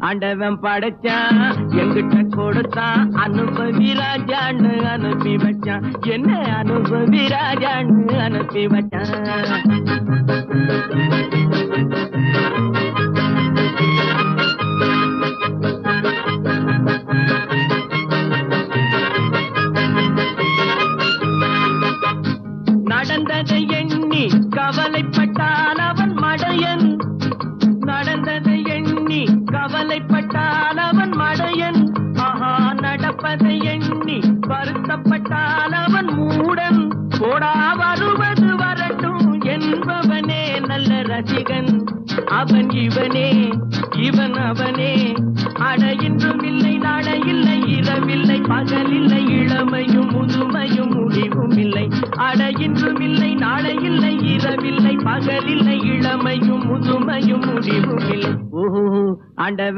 ஆண்டவன் படைச்சான் எங்கிட்ட கொடுத்தான் அனுபவி ராஜான்னு அனுப்பி வச்சான் என்ன அனுபவி ராஜான்னு அனுப்பி வச்சான் நடந்ததை எண்ணி கவலைப்பட்டால் அவன் மடையன் நடந்ததை எண்ணி கவலைப்பட்டால் அவன் மடையன் ஆஹா நடப்பதை எண்ணி வருத்தப்பட்டால் அவன் மூடன் போடா வருவது வரட்டும் என்பவனே நல்ல ரசிகன் அவன் இவனே இவன் அவனே அட இன்றும் இல்லை நாளை இல்லை இரவில்லை பகலில்லை இளமையும் முதுமையும் முடிவும் இல்லை அட இன்றும் இல்லை நாளை இல்லை இரவில்லை பகலில்லை இளமையும் முதுமையும் முடிவும் இல்லை ஓஹோ ஆண்டவன்